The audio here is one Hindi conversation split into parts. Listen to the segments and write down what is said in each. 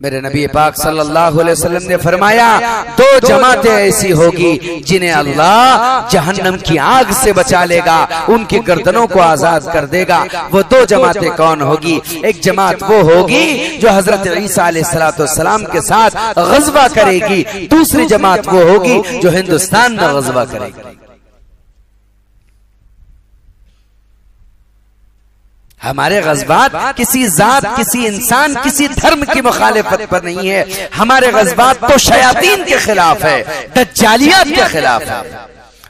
मेरे नबी पाक सल्लल्लाहु अलैहि वसल्लम ने फरमाया, दो जमातें ऐसी होगी जिन्हें अल्लाह जहन्नम की आग से बचा लेगा, उनकी गर्दनों को आजाद कर देगा। वो दो जमातें कौन होगी? एक जमात वो होगी जो हजरत ईसा अलैहिस्सलाम के साथ गज़वा करेगी, दूसरी जमात वो होगी जो हिंदुस्तान में गज़वा करेगी। हमारे गज़बात किसी जात, किसी इंसान, किसी धर्म की मुखालिफत पर नहीं है। हमारे गज़बात तो शयातीन के खिलाफ है, दज्जालियत के खिलाफ है।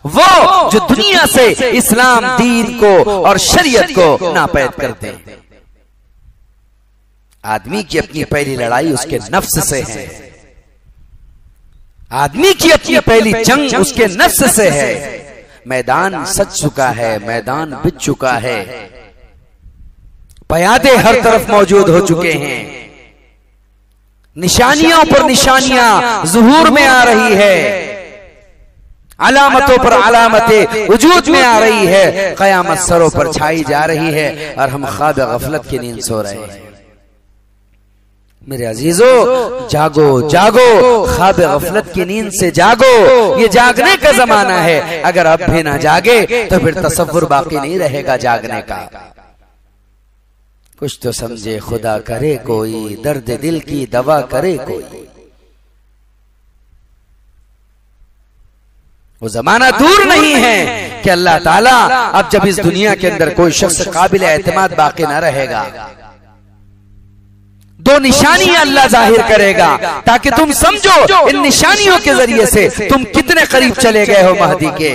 वो जो दुनिया से इस्लाम दीन को और शरीयत को नापैद करते हैं। आदमी की अपनी पहली लड़ाई उसके नफ्स से है। आदमी की अपनी पहली जंग उसके नफ्स से है। मैदान सज चुका है, मैदान बिछ चुका है, पयादे हर तरफ मौजूद हो चुके हैं, निशानियों पर निशानियां ज़ुहूर में आ रही है, अलामतों पर अलामतें वजूद में आ रही है, क़यामत सरों पर छाई जा रही है और हम ख्वाब गफलत की नींद सो रहे हैं। मेरे अजीजों, जागो जागो, ख्वाब गफलत की नींद से जागो। ये जागने का जमाना है। अगर अब भी ना जागे तो फिर तसव्वुर बाकी नहीं रहेगा जागने का। कुछ तो समझे खुदा करे कोई, दर्द दिल की दवा करे कोई। वो जमाना दूर नहीं है कि अल्लाह ताला अब जब इस दुनिया के अंदर कोई शख्स काबिल एतमाद बाकी ना रहेगा, दो निशानियां अल्लाह जाहिर करेगा ताकि तुम समझो इन निशानियों के जरिए से तुम कितने करीब चले गए हो महदी के।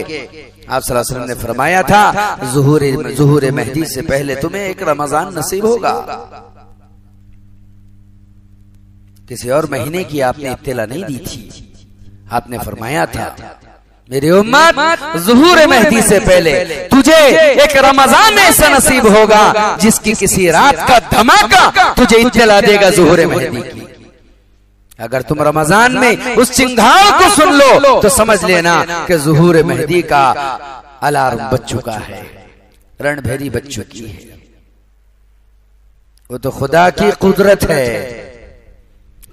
आप सल्लल्लाहु अलैहि वसल्लम ने फरमाया था, ज़ुहूर मेहदी से पहले तुम्हें एक रमजान नसीब होगा। किसी और महीने की आपने इत्तला नहीं दी थी। आपने फरमाया था, मेरी उम्मत, ज़ुहूर मेहदी से पहले तुझे एक रमजान ऐसा नसीब होगा जिसकी किसी रात का धमाका तुझे इत्तला देगा ज़ुहूर मेहदी की। अगर तुम रमजान में उस चिंगार को सुन लो तो समझ लेना कि ज़ुहूर मेहदी का अलार्म बज चुका है, रणभेरी बज चुकी है। वो तो खुदा की कुदरत है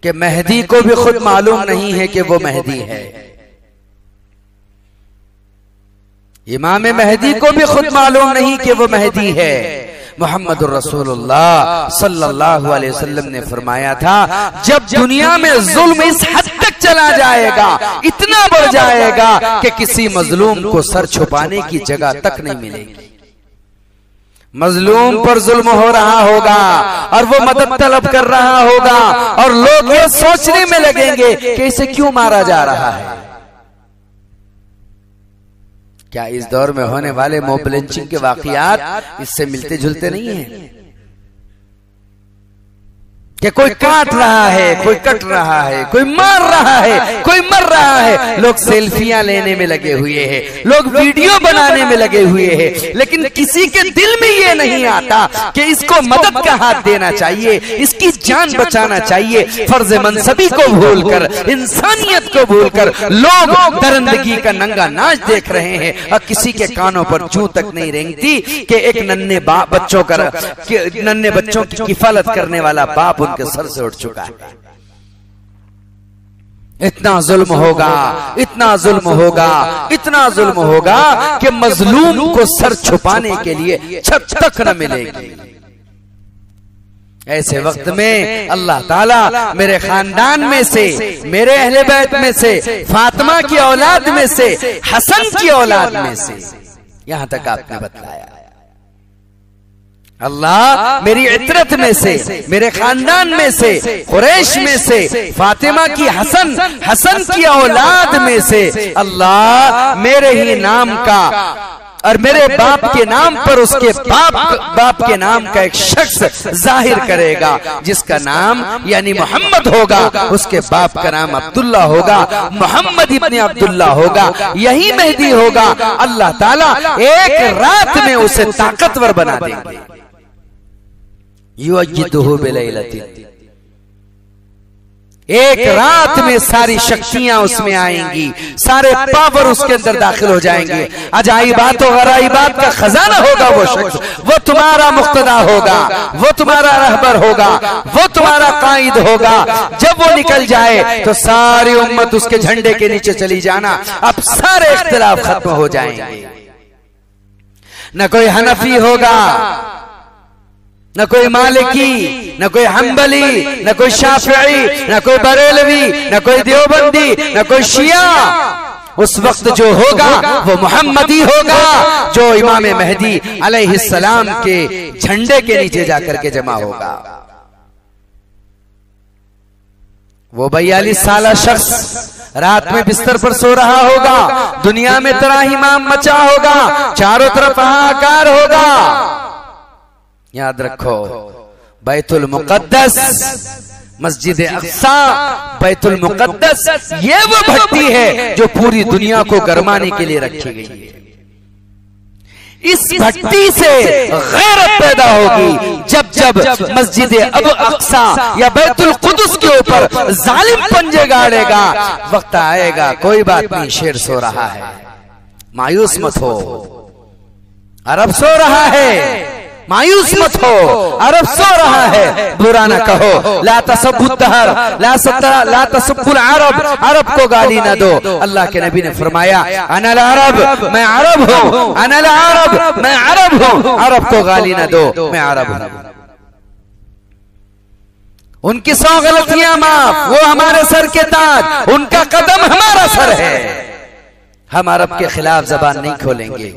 कि मेहदी को भी खुद मालूम नहीं है कि वो मेहदी है। इमाम मेहदी को भी खुद मालूम नहीं कि वो मेहदी है। मोहम्मद रसूलुल्लाह सल्लल्लाहु अलैहि वसल्लम ने फरमाया था, जब दुनिया में जुल्म इस हद तक चला जाएगा, इतना बढ़ जाएगा कि किसी मजलूम को सर छुपाने की जगह तक नहीं मिलेगी। मजलूम पर जुल्म हो रहा होगा और वो मदद तलब कर रहा होगा और लोग ये सोचने में लगेंगे कि इसे क्यों मारा जा रहा है। क्या इस दौर में होने वाले मॉब लिंचिंग के वाकयात इससे मिलते जुलते नहीं हैं? कि कोई काट रहा है, कोई कट रहा है, कोई मार रहा है, कोई मर रहा है। लोग सेल्फियां लेने में लगे हुए हैं, लोग वीडियो बनाने में लगे हुए हैं, लेकिन किसी के दिल में ये नहीं आता कि इसको मदद का हाथ देना चाहिए, इसकी जान बचाना चाहिए। फर्ज मनसबी को भूलकर, इंसानियत को भूलकर लोग दरिंदगी का नंगा नाच देख रहे हैं और किसी के कानों पर जूं तक नहीं रेंगती कि एक नन्हे बच्चों की किफालत करने वाला बाप के सर से उठ चुका है। इतना जुल्म होगा, इतना जुल्म होगा, इतना जुल्म होगा कि मजलूम को सर छुपाने के लिए छत तक न मिलेगी। ऐसे वक्त में अल्लाह ताला मेरे खानदान में से, मेरे अहले बैत में से, फातिमा की औलाद में से, हसन की औलाद में से, यहां तक आपने बतलाया, अल्लाह मेरी इतरत में से, मेरे खानदान में से, कुरैश में से, फातिमा की हसन की औलाद में से अल्लाह मेरे ही नाम का और मेरे बाप के नाम पर उसके बाप के नाम का एक शख्स जाहिर करेगा जिसका नाम यानी मोहम्मद होगा, उसके बाप का नाम अब्दुल्ला होगा, मोहम्मद इब्ने अब्दुल्ला होगा, यही मेहदी होगा। अल्लाह ताला एक रात में उसे ताकतवर बना देंगे। एक रात में सारी शक्तियां उसमें आएंगी, सारे पावर उसके अंदर दाखिल हो जाएंगे। अजाइबात और गराइबात का खजाना होगा वो शख्स, वो तुम्हारा मुक्तदा होगा, वो तुम्हारा रहबर होगा, वो तुम्हारा कायद होगा। जब वो निकल जाए तो सारी उम्मत उसके झंडे के नीचे चली जाना, अब सारे इख्तिलाफ खत्म हो जाएंगे। न कोई हनफी होगा, न कोई मालिकी, न कोई हम्बली, न कोई शाफिई, न कोई बरेलवी, न कोई देवबंदी, न कोई शिया। उस वक्त जो होगा वो मोहम्मदी होगा, जो इमाम मेहदी अलैहिस्सलाम के झंडे के नीचे जाकर के जमा होगा। वो 42 साला शख्स रात में बिस्तर पर सो रहा होगा, दुनिया में तराहिमाम मचा होगा, चारों तरफ हाहाकार होगा। याद रखो, बैतुल मुक़द्दस, मस्जिद अक़सा, बैतुल मुक़द्दस, ये वो भट्टी है जो पूरी दुनिया को गरमाने के लिए रखी गई है। इस भट्टी से गैरत पैदा होगी जब जब मस्जिद अबू अक़सा या बैतुल कुदस के ऊपर जालिम पंजे गाड़ेगा। वक्त आएगा, कोई बात नहीं, शेर सो रहा है, मायूस मत हो। अरब सो रहा है, मायूस मत हो, अरब सो रहा है, बुरा ना कहो। ला तसब्बुद दहर, ला तसब्बुल अरब, अरब को गाली ना दो। अल्लाह के नबी ने फरमाया, अनल अरब, मैं अरब हूँ, अनल अरब, मैं अरब हूँ, अरब को गाली ना दो, मैं अरब हूँ। उनकी 100 गलतियां माफ, वो हमारे सर के ताज, उनका कदम हमारा सर है। हम अरब के खिलाफ जबान नहीं खोलेंगे,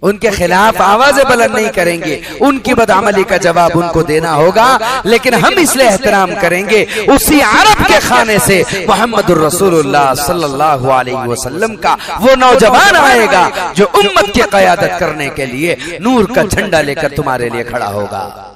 उनके खिलाफ आवाजें बुलंद नहीं करेंगे, उनकी बदअमली का जवाब उनको देना होगा। लेकिन हम इसलिए एहतराम करेंगे उसी अरब के खाने से मोहम्मदुर रसूलुल्लाह सल्लल्लाहु अलैहि वसल्लम का वो नौजवान आएगा जो उम्मत की क़यादत करने के लिए नूर का झंडा लेकर तुम्हारे लिए खड़ा होगा।